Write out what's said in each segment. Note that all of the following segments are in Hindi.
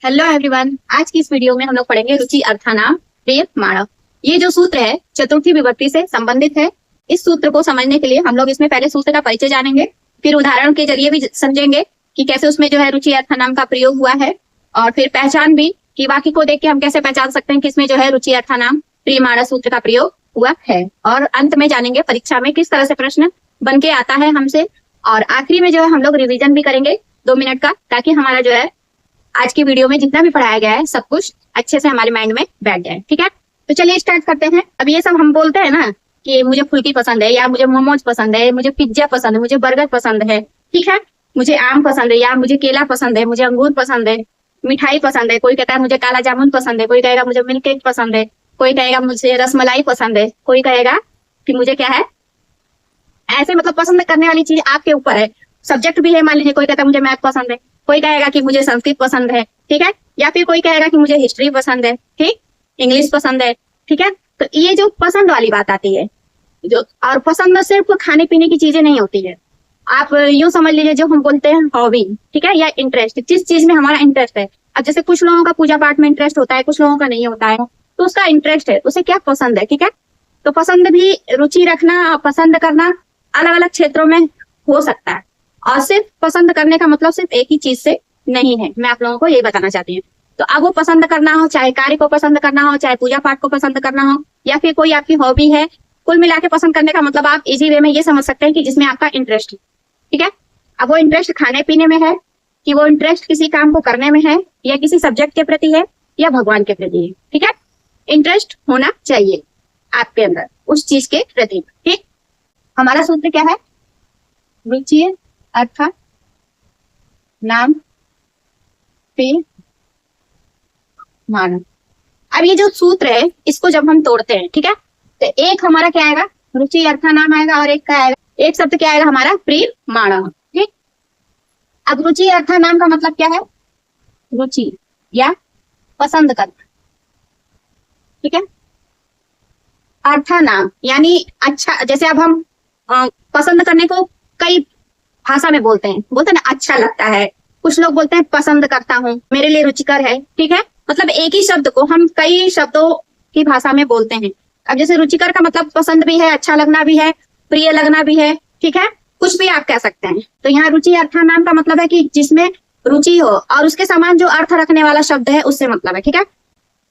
Hello everyone. आज की इस वीडियो में हम लोग पढ़ेंगे रुचि अर्थानाम प्रिय माणव। ये जो सूत्र है चतुर्थी विभक्ति से संबंधित है। इस सूत्र को समझने के लिए हम लोग इसमें पहले सूत्र का परिचय जानेंगे, फिर उदाहरण के जरिए भी समझेंगे कि कैसे उसमें जो है रुचि अर्थानाम का प्रयोग हुआ है, और फिर पहचान भी कि वाक्य को देख के हम कैसे पहचान सकते हैं कि इसमें जो है रुचि अर्थानाम प्रिय माणव सूत्र का प्रयोग हुआ है। और अंत में जानेंगे परीक्षा में किस तरह से प्रश्न बन के आता है हमसे, और आखिरी में जो है हम लोग रिविजन भी करेंगे 2 मिनट का, ताकि हमारा जो है आज की वीडियो में जितना भी पढ़ाया गया है सब कुछ अच्छे से हमारे माइंड में बैठ जाए। ठीक है, तो चलिए स्टार्ट करते हैं। अब ये सब हम बोलते हैं ना कि मुझे फुल्की पसंद है, या मुझे मोमोज पसंद है, मुझे पिज्जा पसंद है, मुझे बर्गर पसंद है, ठीक है, मुझे आम पसंद है, या मुझे केला पसंद है, मुझे अंगूर पसंद है, मिठाई पसंद है, कोई कहता है मुझे काला जामुन पसंद है, कोई कहेगा मुझे मिल्क केक पसंद है, कोई कहेगा मुझे रसमलाई पसंद है, कोई कहेगा कि मुझे क्या है, ऐसे मतलब पसंद करने वाली चीज आपके ऊपर है। सब्जेक्ट भी है, मान लीजिए कोई कहता है मुझे मैथ पसंद है, कोई कहेगा कि मुझे संस्कृत पसंद है, ठीक है, या फिर कोई कहेगा कि मुझे हिस्ट्री पसंद है, ठीक, इंग्लिश पसंद है, ठीक है। तो ये जो पसंद वाली बात आती है, जो और पसंद सिर्फ खाने पीने की चीजें नहीं होती है। आप यूं समझ लीजिए जो हम बोलते हैं हॉबी, ठीक है, या इंटरेस्ट, जिस चीज में हमारा इंटरेस्ट है। अब जैसे कुछ लोगों का पूजा पाठ में इंटरेस्ट होता है, कुछ लोगों का नहीं होता है, तो उसका इंटरेस्ट है, उसे क्या पसंद है, ठीक है। तो पसंद भी, रुचि रखना, पसंद करना अलग अलग क्षेत्रों में हो सकता है, और सिर्फ पसंद करने का मतलब सिर्फ एक ही चीज से नहीं है। मैं आप लोगों को ये बताना चाहती हूँ। तो अब वो पसंद करना हो, चाहे कार्य को पसंद करना हो, चाहे पूजा पाठ को पसंद करना हो, या फिर कोई आपकी हॉबी है, कुल मिला के पसंद करने का मतलब आप इजी वे में ये समझ सकते हैं कि जिसमें आपका इंटरेस्ट है, ठीक है। अब वो इंटरेस्ट खाने पीने में है, कि वो इंटरेस्ट किसी काम को करने में है, या किसी सब्जेक्ट के प्रति है, या भगवान के प्रति है, ठीक है। इंटरेस्ट होना चाहिए आपके अंदर उस चीज के प्रति, ठीक। हमारा सूत्र क्या है? रुचि अर्थ नाम प्रिय माणव। अब ये जो सूत्र है इसको जब हम तोड़ते हैं, ठीक है, तो एक हमारा क्या आएगा, रुचि अर्थ नाम आएगा, और एक क्या आएगा, एक शब्द क्या आएगा हमारा, प्रिय माणव, ठीक। अब रुचि अर्थ नाम का मतलब क्या है? रुचि या पसंद करना, ठीक है। अर्थ नाम यानी अच्छा, जैसे अब हम पसंद करने को कई भाषा में बोलते हैं ना, अच्छा लगता है, कुछ लोग बोलते हैं पसंद करता हूँ, मेरे लिए रुचिकर है, ठीक है। मतलब एक ही शब्द को हम कई शब्दों की भाषा में बोलते हैं। अब जैसे रुचिकर का मतलब पसंद भी है, अच्छा लगना भी है, प्रिय लगना भी है, ठीक है, कुछ भी आप कह सकते हैं। तो यहाँ रुचि अर्थ नाम का मतलब है कि जिसमें रुचि हो, और उसके समान जो अर्थ रखने वाला शब्द है उससे मतलब है, ठीक है।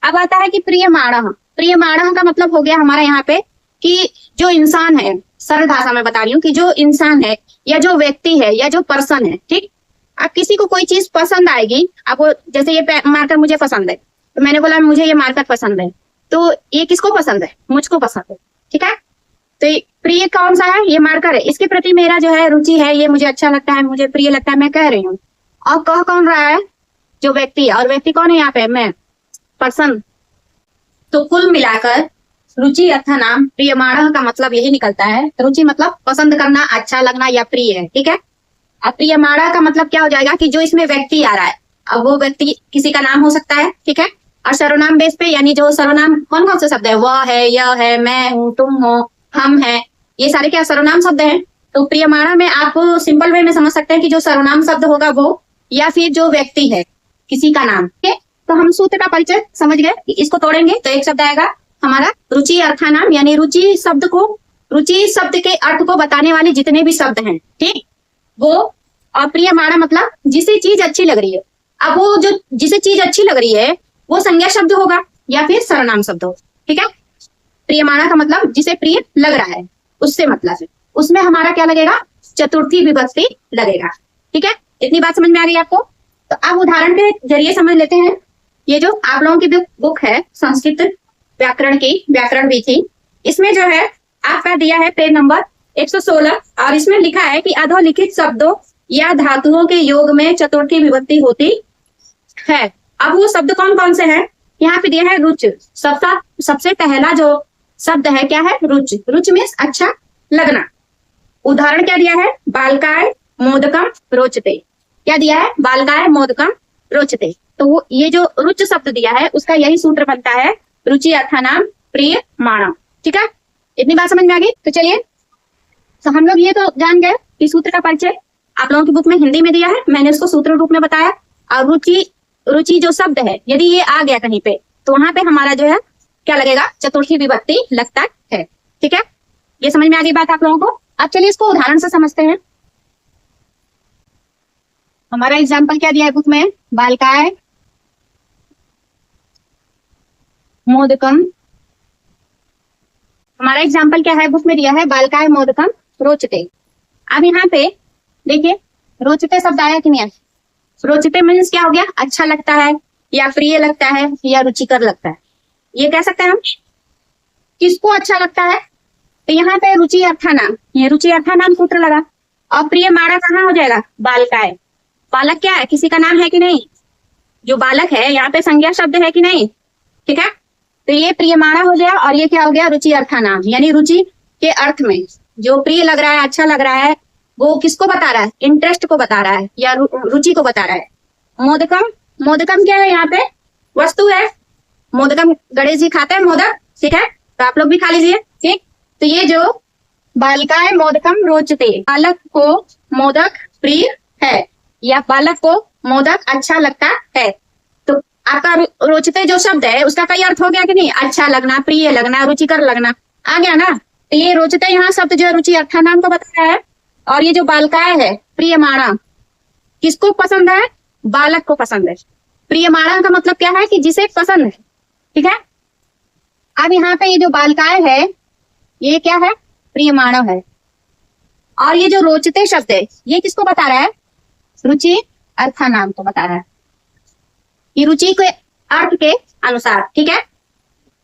अब आता है कि प्रिय माणव। प्रिय माणव का मतलब हो गया हमारा यहाँ पे कि जो इंसान है, सरल भाषा में बता रही हूँ, कि जो इंसान है या जो व्यक्ति है या जो पर्सन है, ठीक। अब किसी को कोई चीज पसंद आएगी, आपको जैसे ये मार्कर मुझे पसंद है, तो मैंने बोला मुझे ये मार्कर पसंद है, तो ये किसको पसंद है? मुझको पसंद है, ठीक है। तो प्रिय कौन सा है? ये मार्कर है, इसके प्रति मेरा जो है रुचि है, ये मुझे अच्छा लगता है, मुझे प्रिय लगता है, मैं कह रही हूँ। और कह कौन रहा है? जो व्यक्ति है, और व्यक्ति कौन है यहाँ पे? मैं, पर्सन। तो कुल मिलाकर रुचि अर्थ नाम प्रिय माणव का मतलब यही निकलता है। रुचि मतलब पसंद करना, अच्छा लगना, या प्रिय है, ठीक है। अब प्रिय माणव का मतलब क्या हो जाएगा कि जो इसमें व्यक्ति आ रहा है, अब वो व्यक्ति किसी का नाम हो सकता है, ठीक है। और सर्वनाम बेस पे, यानी जो सर्वनाम कौन कौन से शब्द है, वह है, यह है, मैं हूँ, तुम हो, हम है, ये सारे क्या सर्वनाम शब्द हैं। तो प्रिय माणव में आप सिंपल वे में समझ सकते हैं कि जो सर्वनाम शब्द होगा वो, या फिर जो व्यक्ति है किसी का नाम, ठीक है। तो हम सूत्र का परिचय समझ गए, इसको तोड़ेंगे तो एक शब्द आएगा हमारा रुचि अर्थानाम, यानी रुचि शब्द को, रुचि शब्द के अर्थ को बताने वाले जितने भी शब्द हैं, ठीक, वो। और प्रिय माणव मतलब जिसे चीज अच्छी लग रही है। अब वो जो जिसे चीज अच्छी लग रही है वो संज्ञा शब्द होगा या फिर सर्वनाम शब्द होगा, ठीक है। प्रिय माणव का मतलब जिसे प्रिय लग रहा है, उससे मतलब है, उसमें हमारा क्या लगेगा, चतुर्थी विभक्ति लगेगा, ठीक है। इतनी बात समझ में आ गई आपको? तो अब उदाहरण के जरिए समझ लेते हैं। ये जो आप लोगों की बुक है संस्कृत व्याकरण की, व्याकरण भी थी, इसमें जो है आपका दिया है पेज नंबर 116, और इसमें लिखा है कि अधोलिखित शब्दों या धातुओं के योग में चतुर्थी विभक्ति होती है। अब वो शब्द कौन कौन से हैं? यहाँ पे दिया है रुच। सबसे पहला जो शब्द है क्या है? रुच। रुच मीन्स अच्छा लगना। उदाहरण क्या दिया है? बालकाय मोदकम रोचते। क्या दिया है? बालकाय मोदकम रोचते। तो वो ये जो रुच शब्द दिया है उसका यही सूत्र बनता है, रुचि अर्थानाम प्रिय माणव, ठीक है। इतनी बात समझ में आ गई? तो चलिए, तो हम लोग ये तो जान गए कि सूत्र का परिचय आप लोगों की बुक में हिंदी में दिया है, मैंने उसको सूत्र रूप में बताया। और रुचि रुचि जो शब्द है यदि ये आ गया कहीं पे तो वहां पे हमारा जो है क्या लगेगा, चतुर्थी विभक्ति लगता है। ठीक है, ये समझ में आ गई बात आप लोगों को। अब चलिए इसको उदाहरण से समझते हैं। हमारा एग्जाम्पल क्या दिया है बुक में, बालिकाएं मोदकम। हमारा एग्जाम्पल क्या है बुक में दिया है, बालिकाएं मोदकम रोचते। अब यहाँ पे देखिए रोचते शब्द आया कि नहीं आया। रोचते मीन्स क्या हो गया, अच्छा लगता है या प्रिय लगता है या रुचिकर लगता है। ये कह सकते हैं हम किसको अच्छा लगता है, तो यहाँ पे रुचि अर्थानाम, ये रुचि अर्थानाम सूत्र लगा। और प्रिय माणा कहाँ हो जाएगा, बालिकाएं। बालक क्या है, किसी का नाम है कि नहीं, जो बालक है यहाँ पे संज्ञा शब्द है कि नहीं। ठीक है, तो ये प्रियमाणा हो गया और ये क्या हो गया, रुचि अर्थानाम, यानी रुचि के अर्थ में जो प्रिय लग रहा है, अच्छा लग रहा है, वो किसको बता रहा है, इंटरेस्ट को बता रहा है या रुचि को बता रहा है। मोदकम, मोदकम क्या है, यहाँ पे वस्तु है। मोदकम गणेश जी खाते हैं मोदक, ठीक है, तो आप लोग भी खा लीजिए। ठीक, तो ये जो बालिकाएं मोदकम रोचते, बालक को मोदक प्रिय है या बालक को मोदक अच्छा लगता है। तो आपका रोचते जो शब्द है उसका कई अर्थ हो गया कि नहीं, अच्छा लगना, प्रिय लगना, रुचिकर लगना, आ गया ना। तो ये रोचते यहाँ शब्द जो है रुचि अर्थानाम को बता रहा है। और ये जो बालिकाएं है प्रियमाणा, किसको पसंद है, बालक को पसंद है। प्रियमाणा का मतलब क्या है कि जिसे पसंद है। ठीक है, अब यहाँ पे ये जो बालिकाएं है ये क्या है, प्रियमाणा है। और ये जो रोचते शब्द है ये किसको बता रहा है, रुचि अर्थानाम को बता रहा है, ये रुचि के अर्थ के अनुसार। ठीक है,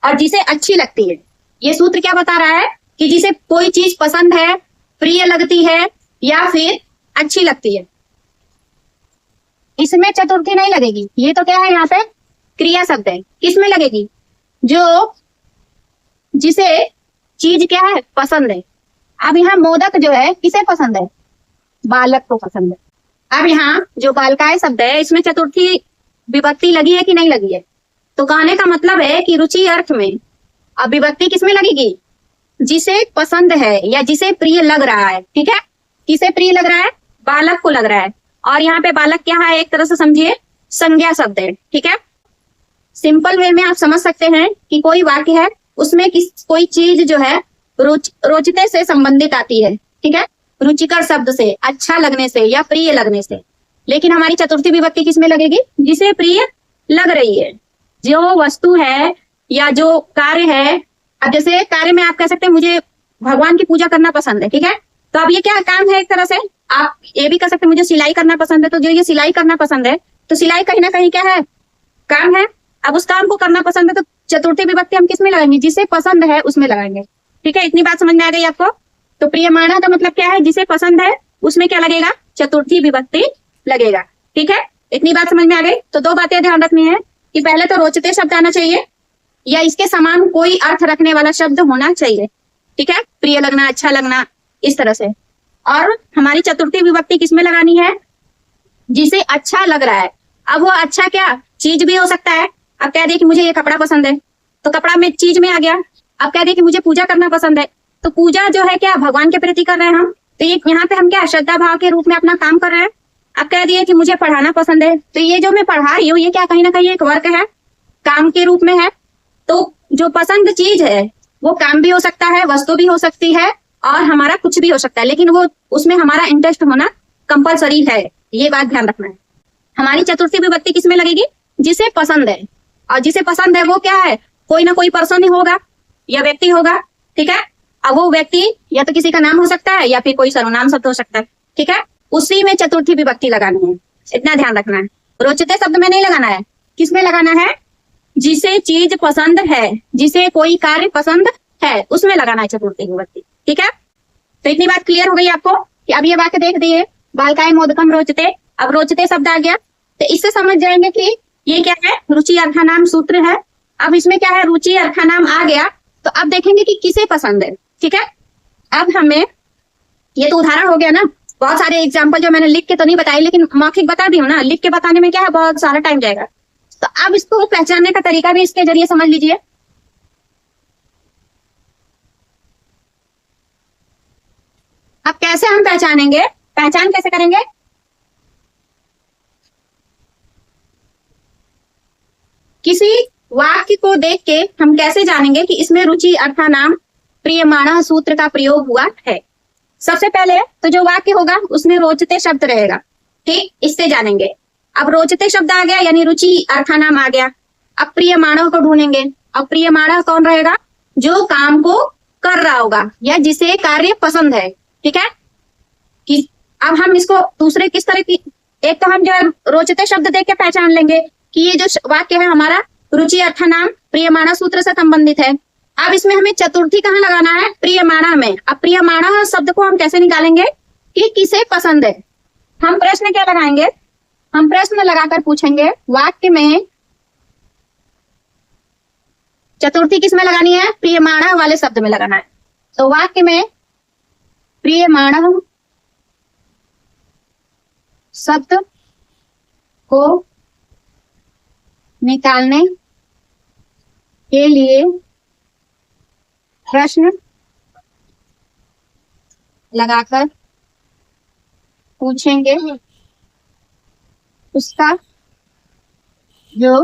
और जिसे अच्छी लगती है, ये सूत्र क्या बता रहा है कि जिसे कोई चीज पसंद है, प्रिय लगती है या फिर अच्छी लगती है। इसमें चतुर्थी नहीं लगेगी, ये तो क्या है यहाँ पे क्रिया शब्द है। किसमें लगेगी, जो जिसे चीज क्या है पसंद है। अब यहाँ मोदक जो है किसे पसंद है, बालक को पसंद है। अब यहाँ जो बालिकाएं शब्द है इसमें चतुर्थी विभक्ति लगी है कि नहीं लगी है, तो कहने का मतलब है कि रुचि अर्थ में अब विभक्ति किसमें लगेगी, जिसे पसंद है या जिसे प्रिय लग रहा है। ठीक है, किसे प्रिय लग रहा है, बालक को लग रहा है। और यहाँ पे बालक क्या है, एक तरह से समझिए संज्ञा शब्द है। ठीक है, सिंपल वे में आप समझ सकते हैं कि कोई वाक्य है उसमें कोई चीज जो है रोचते से संबंधित आती है। ठीक है, रुचिकर शब्द से, अच्छा लगने से या प्रिय लगने से। लेकिन हमारी चतुर्थी विभक्ति किसमें लगेगी, जिसे प्रिय लग रही है, जो वस्तु है या जो कार्य है। अब जैसे कार्य में आप कह सकते हैं मुझे भगवान की पूजा करना पसंद है। ठीक है, तो अब ये क्या काम है, एक तरह से आप ये भी कह सकते हैं मुझे सिलाई करना पसंद है। तो जो ये सिलाई करना पसंद है, तो सिलाई कहीं ना कहीं क्या है, काम है। अब उस काम को करना पसंद है तो चतुर्थी विभक्ति हम किसमें लगाएंगे, जिसे पसंद है उसमें लगाएंगे। ठीक है, इतनी बात समझ में आ गई आपको। तो प्रियमाणा का मतलब क्या है, जिसे पसंद है उसमें क्या लगेगा, चतुर्थी विभक्ति लगेगा। ठीक है, इतनी बात समझ में आ गई। तो दो बातें ध्यान रखनी है कि पहले तो रोचते शब्द आना चाहिए या इसके समान कोई अर्थ रखने वाला शब्द होना चाहिए। ठीक है, प्रिय लगना, अच्छा लगना, इस तरह से। और हमारी चतुर्थी विभक्ति किसमें लगानी है, जिसे अच्छा लग रहा है। अब वो अच्छा क्या चीज भी हो सकता है। अब कह दे कि मुझे ये कपड़ा पसंद है, तो कपड़ा में चीज में आ गया। अब कह दे कि मुझे पूजा करना पसंद है, तो पूजा जो है क्या भगवान के प्रति कर रहे हैं हम, तो ये यहाँ पे हम क्या श्रद्धा भाव के रूप में अपना काम कर रहे हैं। अब कह दिए कि मुझे पढ़ाना पसंद है, तो ये जो मैं पढ़ा रही हूँ ये क्या कहीं ना कहीं एक वर्क है, काम के रूप में है। तो जो पसंद चीज है वो काम भी हो सकता है, वस्तु भी हो सकती है और हमारा कुछ भी हो सकता है, लेकिन वो उसमें हमारा इंटरेस्ट होना कंपलसरी है। ये बात ध्यान रखना है। हमारी चतुर्थी विभक्ति किसमें लगेगी, जिसे पसंद है। और जिसे पसंद है वो क्या है, कोई ना कोई पर्सन ही होगा या व्यक्ति होगा। ठीक है, अब वो व्यक्ति या तो किसी का नाम हो सकता है या फिर कोई सर्वनाम शब्द हो सकता है। ठीक है, उसी में चतुर्थी विभक्ति लगानी है, इतना ध्यान रखना है। रोचते शब्द में नहीं लगाना है, किसमें लगाना है, जिसे चीज पसंद है, जिसे कोई कार्य पसंद है उसमें लगाना है चतुर्थी विभक्ति। ठीक है, तो इतनी बात क्लियर हो गई आपको कि अब ये वाक्य देख दिए, बालिकाएं मोदकम रोचते। अब रोचते शब्द आ गया तो इससे समझ जाएंगे कि ये क्या है, रुचि अर्थानाम सूत्र है। अब इसमें क्या है, रुचि अर्थानाम आ गया तो अब देखेंगे कि किसे पसंद है। ठीक है, अब हमें ये तो उदाहरण हो गया ना, बहुत सारे एग्जाम्पल जो मैंने लिख के तो नहीं बताई लेकिन मौखिक बता दी हूँ ना, लिख के बताने में क्या है बहुत सारा टाइम जाएगा। तो अब इसको पहचानने का तरीका भी इसके जरिए समझ लीजिए। अब कैसे हम पहचानेंगे, पहचान कैसे करेंगे, किसी वाक्य को देख के हम कैसे जानेंगे कि इसमें रुचि अर्थानाम प्रियमाणः सूत्र का प्रयोग हुआ है। सबसे पहले तो जो वाक्य होगा उसमें रोचते शब्द रहेगा, ठीक, इससे जानेंगे। अब रोचते शब्द आ गया यानी रुचि अर्थानाम आ गया। अब प्रियमाणः को ढूंढेंगे। अब प्रियमाणः कौन रहेगा? जो काम को कर रहा होगा या जिसे कार्य पसंद है, ठीक है। कि अब हम इसको दूसरे किस तरह की, एक तो हम जो है रोचते शब्द देख के पहचान लेंगे कि ये जो वाक्य है हमारा रुचि अर्थानाम प्रियमाणः सूत्र से संबंधित है। अब इसमें हमें चतुर्थी कहाँ लगाना है? प्रियमाणः में। अब प्रियमाणः शब्द को हम कैसे निकालेंगे कि किसे पसंद है? हम प्रश्न क्या लगाएंगे? हम प्रश्न लगाकर पूछेंगे वाक्य में चतुर्थी किसमें लगानी है? प्रियमाणः वाले शब्द में लगाना है। तो वाक्य में प्रियमाणः शब्द को निकालने के लिए प्रश्न लगाकर पूछेंगे उसका जो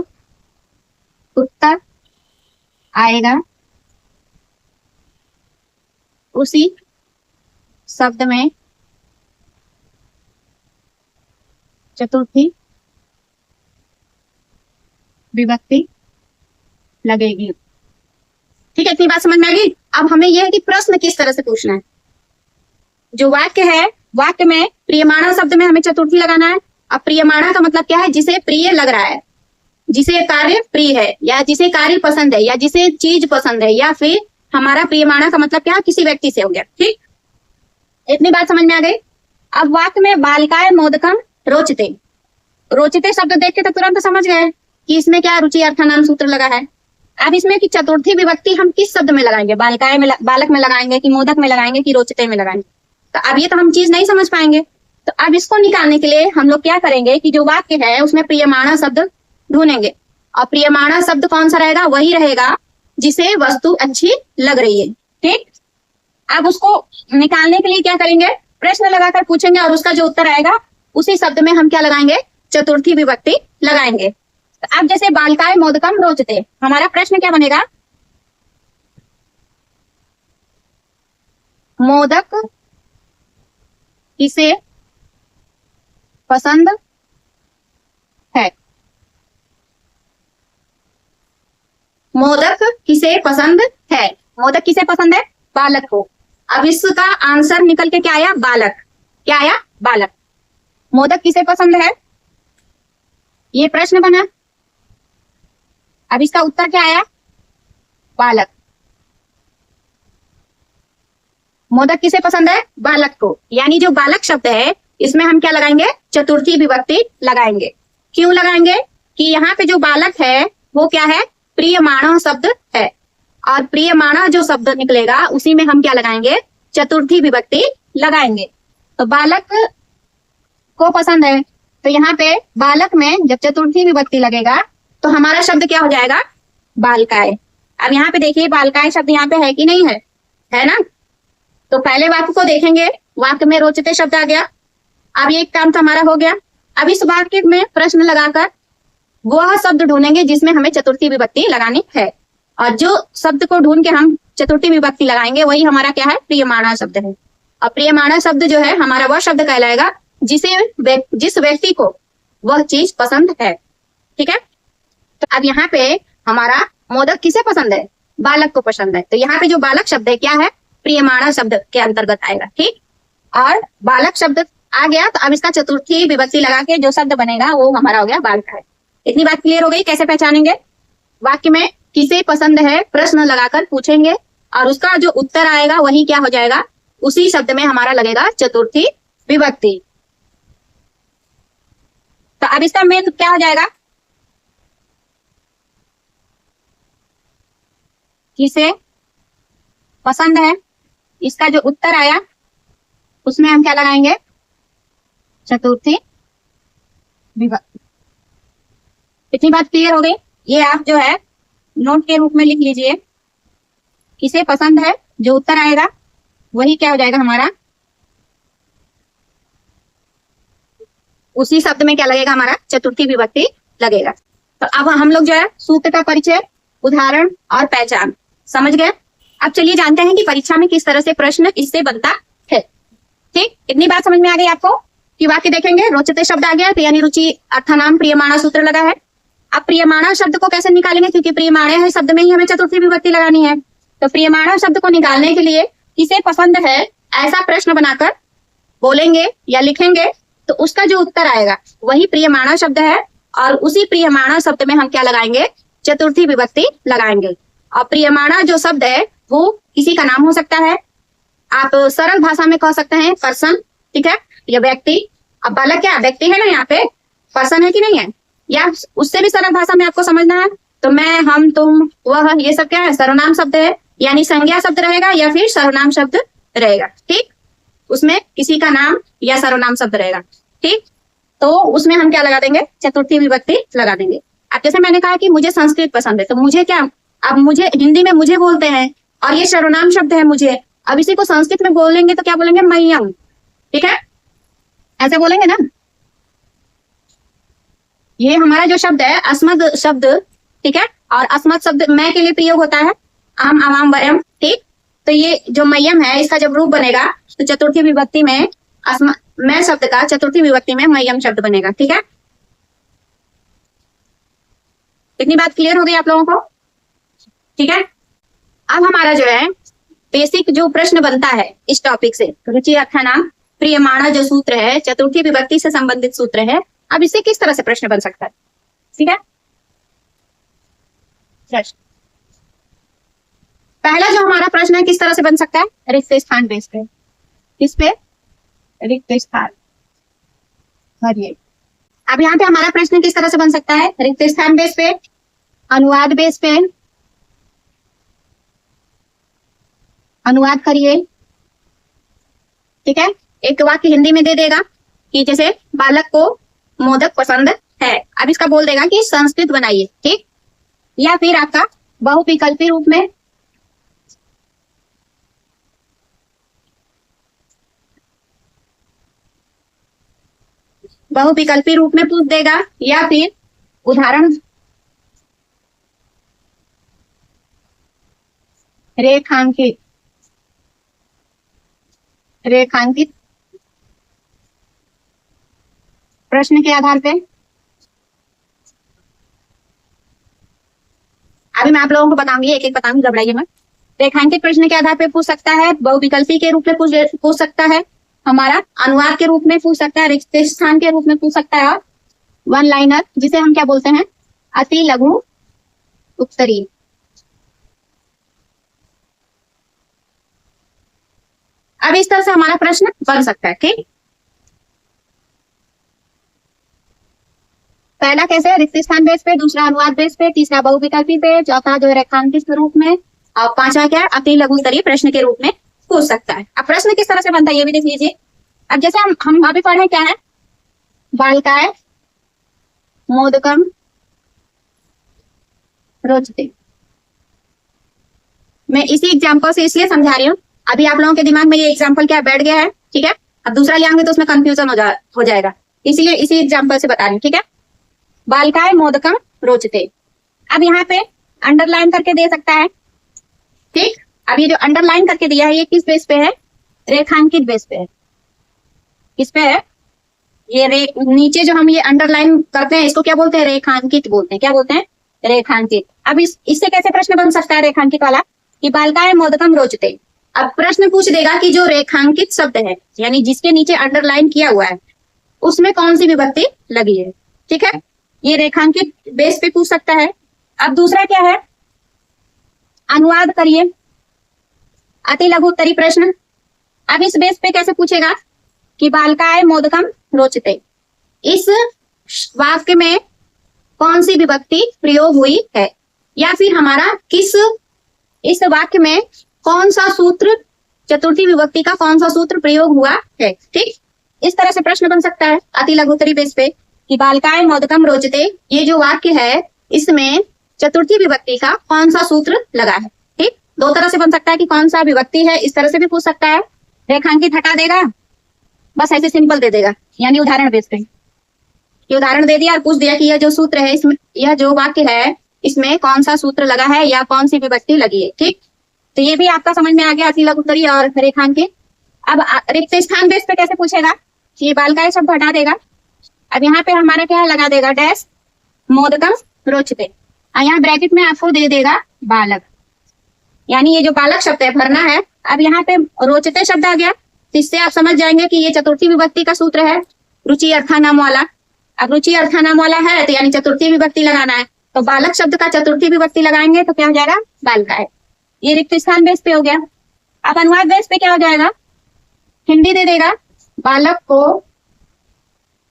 उत्तर आएगा उसी शब्द में चतुर्थी विभक्ति लगेगी। ठीक है, इतनी बात समझ में आ गई। अब हमें यह है कि प्रश्न किस तरह से पूछना है। जो वाक्य है, वाक्य में प्रियमाणः शब्द में हमें चतुर्थी लगाना है। अब प्रियमाणः का मतलब क्या है? जिसे प्रिय लग रहा है, जिसे कार्य प्रिय है, या जिसे कार्य पसंद है, या जिसे चीज पसंद है, या फिर हमारा प्रियमाणः का मतलब क्या है? किसी व्यक्ति से हो गया। ठीक, इतनी बात समझ में आ गई। अब वाक्य में बालिकाए मोदकम रोचते, रोचते शब्द देख के तो तुरंत समझ गए कि इसमें क्या रुचि अर्थानाम सूत्र लगा है। अब इसमें की चतुर्थी विभक्ति हम किस शब्द में लगाएंगे? बालिकाए में, बालक में लगाएंगे कि मोदक में लगाएंगे कि रोचते में लगाएंगे? तो अब ये तो हम चीज नहीं समझ पाएंगे। तो अब इसको निकालने के लिए हम लोग क्या करेंगे कि जो वाक्य है उसमें प्रियमाणः शब्द ढूंढेंगे। और प्रियमाणः शब्द कौन सा रहेगा? वही रहेगा जिसे वस्तु अच्छी लग रही है। ठीक, अब उसको निकालने के लिए क्या करेंगे? प्रश्न लगाकर पूछेंगे और उसका जो उत्तर आएगा उसी शब्द में हम क्या लगाएंगे? चतुर्थी विभक्ति लगाएंगे। तो अब जैसे बालिकाए मोदकम रोचते, हमारा प्रश्न क्या बनेगा? मोदक किसे पसंद है? मोदक किसे पसंद है? मोदक किसे पसंद है? बालक को। अब इसका आंसर निकल के क्या आया? बालक। क्या आया? बालक। मोदक किसे पसंद है? ये प्रश्न बना। अब इसका उत्तर क्या आया? बालक। मोदक किसे पसंद है? बालक को। यानी जो बालक शब्द है इसमें हम क्या लगाएंगे? चतुर्थी विभक्ति लगाएंगे। क्यों लगाएंगे? कि यहाँ पे जो बालक है वो क्या है? प्रियमाणः शब्द है। और प्रियमाणः जो शब्द निकलेगा उसी में हम क्या लगाएंगे? चतुर्थी विभक्ति लगाएंगे। तो बालक को पसंद है, तो यहाँ पे बालक में जब चतुर्थी विभक्ति लगेगा तो हमारा शब्द क्या हो जाएगा? बालिकाए। अब यहाँ पे देखिए बालिकाए शब्द यहाँ पे है कि नहीं है? है ना। तो पहले वाक्य को देखेंगे, वाक्य में रोचते शब्द आ गया। अब ये काम तो हमारा हो गया। अब इस वाक्य में प्रश्न लगाकर वह शब्द ढूंढेंगे जिसमें हमें चतुर्थी विभक्ति लगानी है। और जो शब्द को ढूंढ के हम चतुर्थी विभक्ति लगाएंगे वही हमारा क्या है? प्रियमाणः शब्द है। और प्रियमाणः शब्द जो है हमारा वह शब्द कहलाएगा जिस व्यक्ति को वह चीज पसंद है। ठीक है, तो अब यहाँ पे हमारा मोदक किसे पसंद है? बालक को पसंद है। तो यहाँ पे जो बालक शब्द है क्या है? प्रियमाणः शब्द के अंतर्गत आएगा। ठीक, और बालक शब्द आ गया तो अब इसका चतुर्थी विभक्ति लगा के जो शब्द बनेगा वो हमारा हो गया बालिकाए। इतनी बात क्लियर हो गई? कैसे पहचानेंगे? वाक्य में किसे पसंद है प्रश्न लगाकर पूछेंगे और उसका जो उत्तर आएगा वही क्या हो जाएगा? उसी शब्द में हमारा लगेगा चतुर्थी विभक्ति। तो अब इसका मेन क्या हो जाएगा? किसे पसंद है, इसका जो उत्तर आया उसमें हम क्या लगाएंगे? चतुर्थी विभक्ति। इतनी बात क्लियर हो गई? ये आप जो है नोट के रूप में लिख लीजिए। किसे पसंद है, जो उत्तर आएगा वही क्या हो जाएगा हमारा? उसी शब्द में क्या लगेगा? हमारा चतुर्थी विभक्ति लगेगा। तो अब हम लोग जो है सूत्र का परिचय, उदाहरण और पहचान समझ गए। अब चलिए जानते हैं कि परीक्षा में किस तरह से प्रश्न इससे बनता है। ठीक, इतनी बात समझ में आ गई आपको कि वाक्य देखेंगे, रोचते शब्द आ गया तो यानी रुचि अर्थानाम प्रियमाणा सूत्र लगा है। अब प्रियमाणा शब्द को कैसे निकालेंगे, क्योंकि प्रियमाणे है शब्द में ही हमें चतुर्थी विभक्ति लगानी है। तो प्रियमाणा शब्द को निकालने के लिए किसे पसंद है ऐसा प्रश्न बनाकर बोलेंगे या लिखेंगे तो उसका जो उत्तर आएगा वही प्रियमाणा शब्द है, और उसी प्रियमाणा शब्द में हम क्या लगाएंगे, चतुर्थी विभक्ति लगाएंगे। और प्रियमाणा जो शब्द है वो किसी का नाम हो सकता है, आप सरल भाषा में कह सकते हैं पर्सन, ठीक है, या व्यक्ति। अब बालक क्या व्यक्ति है ना, यहाँ पे पर्सन है कि नहीं है, या उससे भी सरल भाषा में आपको समझना है तो मैं, हम, तुम, वह, ये सब क्या है, सर्वनाम शब्द है, यानी संज्ञा शब्द रहेगा या फिर सर्वनाम शब्द रहेगा। ठीक, उसमें किसी का नाम या सर्वनाम शब्द रहेगा। ठीक, तो उसमें हम क्या लगा देंगे, चतुर्थी विभक्ति लगा देंगे। अब जैसे मैंने कहा कि मुझे संस्कृत पसंद है, तो मुझे क्या, अब मुझे हिंदी में मुझे बोलते हैं और ये सर्वनाम शब्द है मुझे, अब इसी को संस्कृत में बोलेंगे तो क्या बोलेंगे, मह्यम। ठीक है, ऐसे बोलेंगे ना। ये हमारा जो शब्द है अस्मद शब्द, ठीक है, और अस्मद शब्द मैं के लिए प्रयोग होता है, आम, आवाम, वयम। ठीक, तो ये जो मह्यम है इसका जब रूप बनेगा तो चतुर्थी विभक्ति में मैं शब्द का चतुर्थी विभक्ति में मह्यम शब्द बनेगा। ठीक है, इतनी बात क्लियर हो गई आप लोगों को। ठीक है, अब हमारा जो है बेसिक जो प्रश्न बनता है इस टॉपिक से, रुचि अर्थानाम प्रियमाणा जो सूत्र है चतुर्थी विभक्ति से संबंधित सूत्र है, अब इससे किस तरह से प्रश्न बन सकता है। ठीक है, पहला जो हमारा प्रश्न है किस तरह से बन सकता है, रिक्त स्थान बेस पे। किस पे, रिक्त स्थान। भरिए। अब यहाँ पे हमारा प्रश्न किस तरह से बन सकता है, रिक्त स्थान बेस पे, अनुवाद बेस पे। अनुवाद करिए। ठीक है, एक वाक्य हिंदी में दे देगा कि जैसे बालक को मोदक पसंद है, अब इसका बोल देगा कि संस्कृत बनाइए। ठीक, या फिर आपका बहुविकल्पी रूप में, बहुविकल्पी रूप में पूछ देगा, या फिर उदाहरण रेखांकित, रेखांकित प्रश्न के आधार पे। अभी मैं आप लोगों को बताऊंगी, एक एक बताऊंगी, घबराइए मत। रेखांकित प्रश्न के आधार पे पूछ सकता है, बहुविकल्पी के रूप में पूछ सकता है, हमारा अनुवाद के रूप में पूछ सकता है, रिक्त स्थान के रूप में पूछ सकता है, और वन लाइनर जिसे हम क्या बोलते हैं, अति लघु उत्तरीय। अब इस तरह से हमारा प्रश्न बन सकता है। ठीक, पहला कैसे, रिक्त स्थान बेस पे, दूसरा अनुवाद बेस पे, तीसरा बहुविकल्पी पे, चौथा जो रेखांकित रूप में, और पांचवा क्या, अति लघु स्तरीय प्रश्न के रूप में पूछ सकता है। अब प्रश्न किस तरह से बनता है ये भी देख लीजिए। अब जैसे हम अभी पढ़ रहे क्या है, बालिकाएं मोदकम रोचते। मैं इसी एग्जाम्पल से इसलिए समझा रही हूँ, अभी आप लोगों के दिमाग में ये एग्जाम्पल क्या बैठ गया है। ठीक है, अब दूसरा ले आएंगे तो उसमें कंफ्यूजन हो जाएगा, इसीलिए इसी एग्जाम्पल से बता रही हूँ। ठीक है, बालिकाएं मोदकम रोचते। अब यहाँ पे अंडरलाइन करके दे सकता है। ठीक, अब ये जो अंडरलाइन करके दिया है ये किस बेस पे है, रेखांकित बेस पे है। किस पे है, ये नीचे जो हम ये अंडरलाइन करते हैं इसको क्या बोलते हैं, रेखांकित बोलते हैं। क्या बोलते हैं, रेखांकित। अब इससे कैसे प्रश्न बन सकता है रेखांकित वाला, कि बालिकाएं मोदकम रोचते। अब प्रश्न पूछ देगा कि जो रेखांकित शब्द है यानी जिसके नीचे अंडरलाइन किया हुआ है उसमें कौन सी विभक्ति लगी है। ठीक है, ये रेखांकित बेस पे पूछ सकता है। अब दूसरा क्या है, अनुवाद करिए, अति लघु उत्तरीय प्रश्न। अब इस बेस पे कैसे पूछेगा कि बालिकाएं मोदकम रोचते, इस वाक्य में कौन सी विभक्ति प्रयोग हुई है, या फिर हमारा इस वाक्य में कौन सा सूत्र, चतुर्थी विभक्ति का कौन सा सूत्र प्रयोग हुआ है। ठीक, इस तरह से प्रश्न बन सकता है अति लघु उत्तरीय बेस पे कि बालिकाएं मोदकम रोचते, ये जो वाक्य है इसमें चतुर्थी विभक्ति का कौन सा सूत्र लगा है। ठीक, दो तरह से बन सकता है कि कौन सा विभक्ति है, इस तरह से भी पूछ सकता है, रेखांकित हटा देगा, बस ऐसे सिंपल दे देगा, यानी उदाहरण बेस पे। ये उदाहरण दे दिया और पूछ दिया कि यह जो सूत्र है इसमें, यह जो वाक्य है इसमें कौन सा सूत्र लगा है या कौन सी विभक्ति लगी है। ठीक, तो ये भी आपका समझ में आ गया अति लघु उत्तरीय और रेखांकित। अब रिक्त स्थान बेस पे कैसे पूछेगा, ये बालकाय शब्द हटा देगा। अब यहाँ पे हमारा क्या लगा देगा, डैश मोदकम रोचते, और यहाँ ब्रैकेट में आपको दे देगा बालक, यानी ये जो बालक शब्द है भरना है। अब यहाँ पे रोचते शब्द आ गया, इससे आप समझ जाएंगे कि ये चतुर्थी विभक्ति का सूत्र है, रुचि अर्थानाम वाला। अब रुचि अर्थानाम वाला है तो यानी चतुर्थी विभक्ति लगाना है, तो बालक शब्द का चतुर्थी विभक्ति लगाएंगे तो क्या हो जाएगा, बालकाय। ये रिक्त स्थान बेस पे हो गया। अब अनुवाद बेस पे क्या हो जाएगा, हिंदी दे देगा, बालक को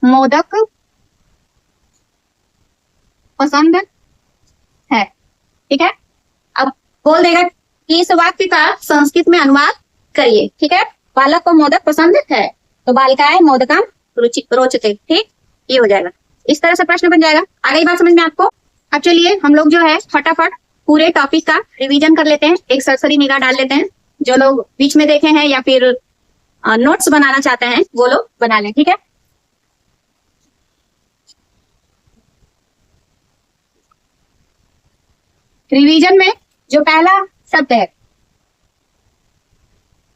मोदक पसंद है। ठीक है, अब बोल देगा कि इस वाक्य का संस्कृत में अनुवाद करिए। ठीक है, बालक को मोदक पसंद है तो बालिकाएं मोदकम रोचते। ठीक, ये हो जाएगा, इस तरह से प्रश्न बन जाएगा। आ गई बात समझ में आपको। अब चलिए हम लोग जो है फटाफट पूरे टॉपिक का रिवीजन कर लेते हैं, एक सरसरी निगाह डाल लेते हैं। जो लोग बीच में देखे हैं या फिर नोट्स बनाना चाहते हैं वो लोग बना लें। ठीक है, रिवीजन में जो पहला शब्द है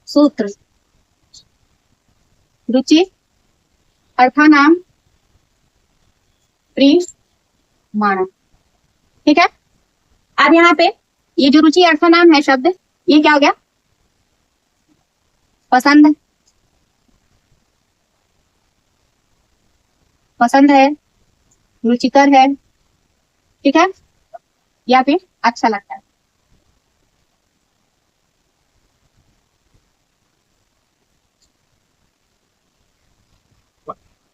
सूत्र, रुचि अर्थानाम प्रियमाणा। ठीक है, अब यहाँ पे ये जो रुचि अर्थानाम है शब्द, ये क्या हो गया, पसंद, पसंद है, रुचिकर है। ठीक है, या फिर अच्छा लगता है।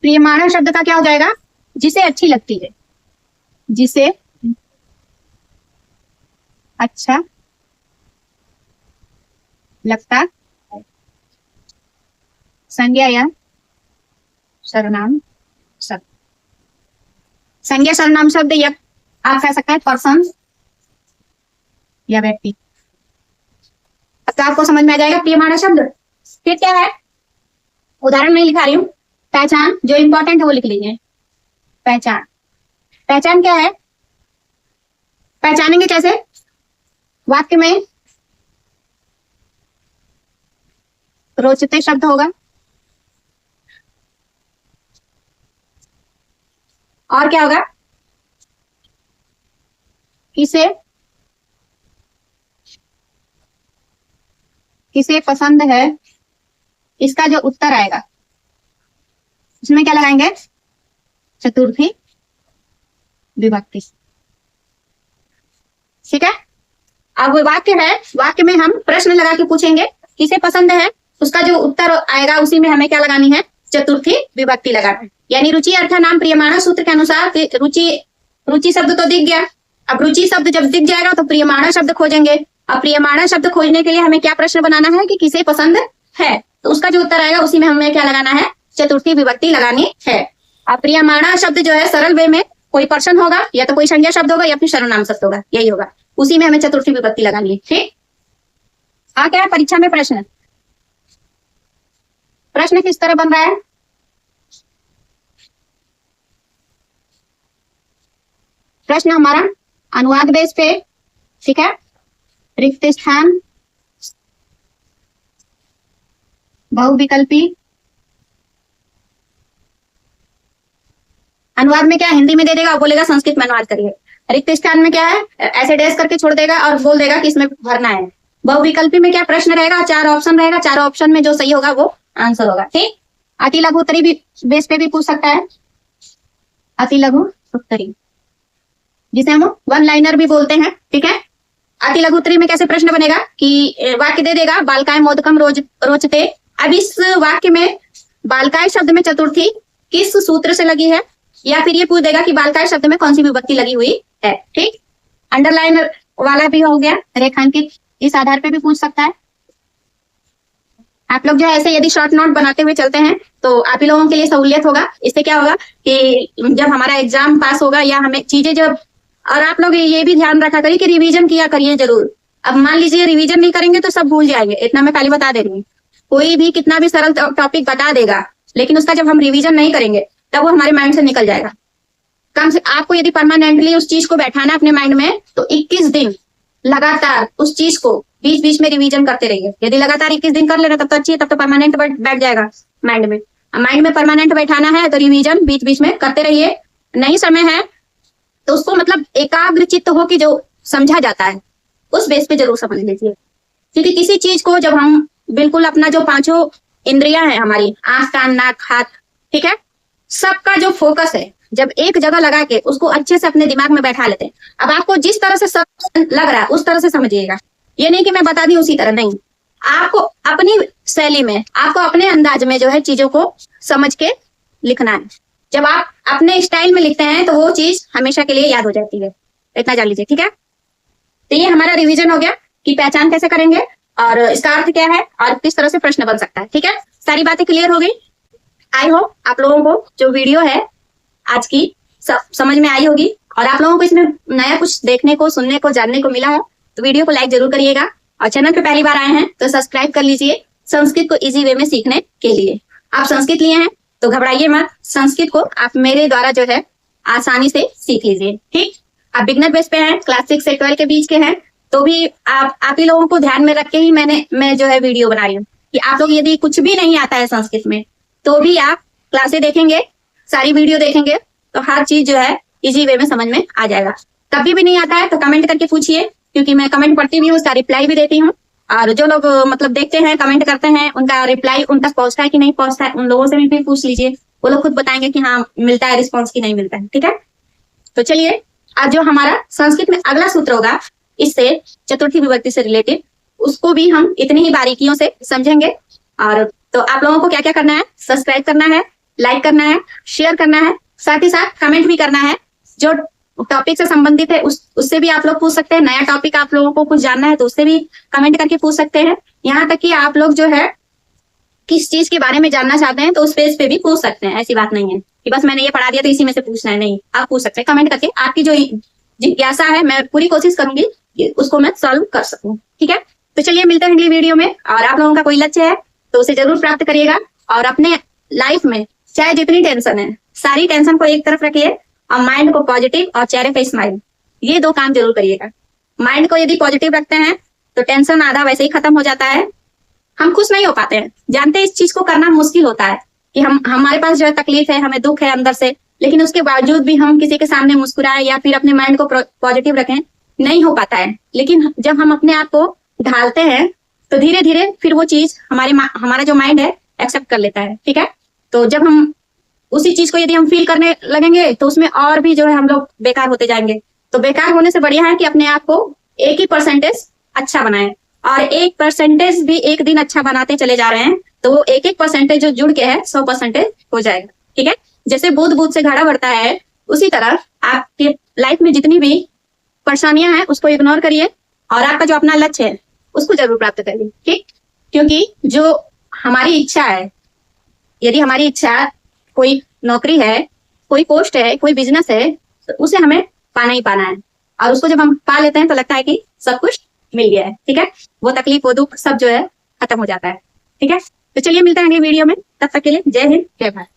प्रियमाणा शब्द का क्या हो जाएगा, जिसे अच्छी लगती है, जिसे अच्छा लगता है। संज्ञा या सर्वनाम शब्द, संज्ञा सर्वनाम शब्द या आप कह सकते हैं पर्सन या व्यक्ति। अब तो आपको समझ में आ जाएगा प्रियमाणा शब्द। फिर क्या है, उदाहरण नहीं लिखा रही हूं, पहचान, जो इंपॉर्टेंट है वो लिख लीजिए। पहचान, पहचान क्या है, पहचानेंगे कैसे, वाक्य में रोचते शब्द होगा और क्या होगा, किसे किसे पसंद है, इसका जो उत्तर आएगा उसमें क्या लगाएंगे, चतुर्थी विभक्ति। ठीक है, अब वो वाक्य है, वाक्य में हम प्रश्न लगा के पूछेंगे किसे पसंद है, उसका जो उत्तर आएगा उसी में हमें क्या लगानी है, चतुर्थी विभक्ति लगाना है। यानी रुचि अर्थानाम प्रियमाणा सूत्र के अनुसार रुचि शब्द तो दिख गया। अब रुचि शब्द जब दिख जाएगा तो प्रियमाणा शब्द खोजेंगे। अब प्रियमाणा शब्द खोजने के लिए हमें क्या प्रश्न बनाना है कि किसे पसंद है, तो उसका जो उत्तर आएगा उसी में हमें क्या लगाना है, चतुर्थी विभक्ति लगानी है। अब प्रियमाणा शब्द जो है सरल वे में कोई पर्सन होगा या तो कोई संज्ञा शब्द होगा या फिर सर्वनाम शब्द होगा, यही होगा, उसी में हमें चतुर्थी विभक्ति लगानी है। ठीक, आ क्या है परीक्षा में प्रश्न, प्रश्न किस तरह बन रहा है, प्रश्न हमारा अनुवाद बेस पे। ठीक है, रिक्त स्थान, बहुविकल्पी, अनुवाद में क्या हिंदी में दे देगा और बोलेगा संस्कृत में अनुवाद करिए। रिक्त स्थान में क्या है, ऐसे डैश करके छोड़ देगा और बोल देगा कि इसमें भरना है। बहुविकल्पी में क्या प्रश्न रहेगा, 4 ऑप्शन रहेगा, 4 ऑप्शन में जो सही होगा वो आंसर होगा। ठीक, अति लघु उत्तरी भी बेस पे भी पूछ सकता है, अति लघु उत्तरी जिसे हम वन लाइनर भी बोलते हैं। ठीक है, अति लघु उत्तरी में कैसे प्रश्न बनेगा कि वाक्य दे देगा बालकाय मोदकम रोचते। अब इस वाक्य में बालकाय शब्द में चतुर्थी किस सूत्र से लगी है, या फिर ये पूछ देगा कि बालकाय शब्द में कौन सी विभक्ति लगी हुई है। ठीक, अंडरलाइन वाला भी हो गया, रेखांकित इस आधार पे भी पूछ सकता है। आप लोग जो है ऐसे यदि शॉर्ट नोट बनाते हुए चलते हैं तो आप ही लोगों के लिए सहूलियत होगा। इससे क्या होगा कि जब हमारा एग्जाम पास होगा या हमें चीजें जब, और आप लोग ये भी ध्यान रखा करिए कि रिवीजन किया करिए जरूर। अब मान लीजिए रिवीजन नहीं करेंगे तो सब भूल जाएंगे, इतना मैं पहले बता दे रही हूँ। कोई भी कितना भी सरल टॉपिक बता देगा, लेकिन उसका जब हम रिवीजन नहीं करेंगे तब वो हमारे माइंड से निकल जाएगा। कम से आपको यदि परमानेंटली उस चीज को बैठाना है अपने माइंड में, तो 21 दिन लगातार उस चीज को बीच बीच में रिवीजन करते रहिए। यदि लगातार 21 दिन कर ले रहे तब तो अच्छी है, तब तो परमानेंट बैठ जाएगा माइंड में। माइंड में परमानेंट बैठाना है तो रिवीजन बीच बीच में करते रहिए। नहीं समय है तो उसको मतलब एकाग्र चित्त हो कि जो समझा जाता है उस बेस पे जरूर समझ लीजिए। क्योंकि किसी चीज को जब हम बिल्कुल अपना जो पांचों इंद्रियां हैं हमारी, आंख कान नाक हाथ, ठीक है, सबका जो फोकस है जब एक जगह लगा के उसको अच्छे से अपने दिमाग में बैठा लेते हैं। अब आपको जिस तरह से सब लग रहा है उस तरह से समझिएगा, ये नहीं कि मैं बता दी उसी तरह, नहीं। आपको अपनी शैली में, आपको अपने अंदाज में जो है चीजों को समझ के लिखना है। जब आप अपने स्टाइल में लिखते हैं तो वो चीज हमेशा के लिए याद हो जाती है, इतना जान लीजिए, ठीक है। तो ये हमारा रिवीजन हो गया कि पहचान कैसे करेंगे और इसका अर्थ क्या है और किस तरह से प्रश्न बन सकता है, ठीक है। सारी बातें क्लियर हो गई। आई होप आप लोगों को जो वीडियो है आज की समझ में आई होगी और आप लोगों को इसमें नया कुछ देखने को, सुनने को, जानने को मिला हो तो वीडियो को लाइक जरूर करिएगा और चैनल पे पहली बार आए हैं तो सब्सक्राइब कर लीजिए संस्कृत को इजी वे में सीखने के लिए। आप संस्कृत लिए हैं तो घबराइए मत, संस्कृत को आप मेरे द्वारा जो है आसानी से सीख लीजिए, ठीक। आप बिगनर बेस पे हैं, क्लास 6 से 12 के बीच के हैं, तो भी आप ही लोगों को ध्यान में रख के ही मैं जो है वीडियो बना रही हूँ कि आप लोग यदि कुछ भी नहीं आता है संस्कृत में तो भी आप क्लासे देखेंगे, सारी वीडियो देखेंगे तो हर चीज जो है इजी वे में समझ में आ जाएगा। कभी भी नहीं आता है तो कमेंट करके पूछिए, क्योंकि मैं कमेंट पढ़ती भी हूँ, उसका रिप्लाई भी देती हूँ। और जो लोग मतलब देखते हैं, कमेंट करते हैं, उनका रिप्लाई उन तक पहुंचता है कि नहीं पहुंचता है, उन लोगों से भी पूछ लीजिए, वो लोग खुद बताएंगे कि हाँ मिलता है रिस्पॉन्स की नहीं मिलता है, ठीक है। तो चलिए आज जो हमारा संस्कृत में अगला सूत्र होगा इससे चतुर्थी विभक्ति से रिलेटेड, उसको भी हम इतनी ही बारीकियों से समझेंगे। और तो आप लोगों को क्या क्या करना है, सब्सक्राइब करना है, लाइक करना है, शेयर करना है, साथ ही साथ कमेंट भी करना है। जो टॉपिक से संबंधित है उससे भी आप लोग पूछ सकते हैं। नया टॉपिक आप लोगों को कुछ जानना है तो उससे भी कमेंट करके पूछ सकते हैं। यहाँ तक कि आप लोग जो है किस चीज के बारे में जानना चाहते हैं तो उस पेज पे भी पूछ सकते हैं। ऐसी बात नहीं है कि बस मैंने ये पढ़ा दिया तो इसी में से पूछना है, नहीं, आप पूछ सकते हैं कमेंट करके। आपकी जो जिज्ञासा है मैं पूरी कोशिश करूंगी कि उसको मैं सॉल्व कर सकूं, ठीक है। तो चलिए मिलते हैं अगली वीडियो में। और आप लोगों का कोई लक्ष्य है तो उसे जरूर प्राप्त करिएगा और अपने लाइफ में चाहे जितनी टेंशन है सारी टेंशन को एक तरफ रखिए और माइंड को पॉजिटिव और चेहरे पे स्माइल, ये दो काम जरूर करिएगा। माइंड को यदि पॉजिटिव रखते हैं तो टेंशन आधा वैसे ही खत्म हो जाता है। हम खुश नहीं हो पाते हैं, जानते हैं इस चीज को करना मुश्किल होता है कि हमारे पास जो है तकलीफ है, हमें दुख है अंदर से, लेकिन उसके बावजूद भी हम किसी के सामने मुस्कुराए या फिर अपने माइंड को पॉजिटिव रखें, नहीं हो पाता है। लेकिन जब हम अपने आप को ढालते हैं तो धीरे धीरे फिर वो चीज हमारा जो माइंड है एक्सेप्ट कर लेता है, ठीक है। तो जब हम उसी चीज को यदि हम फील करने लगेंगे तो उसमें और भी जो है हम लोग बेकार होते जाएंगे। तो बेकार होने से बढ़िया है कि अपने आप को 1% अच्छा बनाएं, और 1% भी एक दिन अच्छा बनाते चले जा रहे हैं तो वो 1% जो जुड़ के है 100% हो जाएगा, ठीक है। जैसे बूंद बूंद से घड़ा बढ़ता है उसी तरह आपके लाइफ में जितनी भी परेशानियां हैं उसको इग्नोर करिए और आपका जो अपना लक्ष्य है उसको जरूर प्राप्त करिए, ठीक। क्योंकि जो हमारी इच्छा है, यदि हमारी इच्छा कोई नौकरी है, कोई पोस्ट है, कोई बिजनेस है, तो उसे हमें पाना ही पाना है। और उसको जब हम पा लेते हैं तो लगता है कि सब कुछ मिल गया है, ठीक है। वो तकलीफ, वो दुख सब जो है खत्म हो जाता है, ठीक है। तो चलिए मिलते हैं अगली वीडियो में, तब तक के लिए जय हिंद, जय भारत।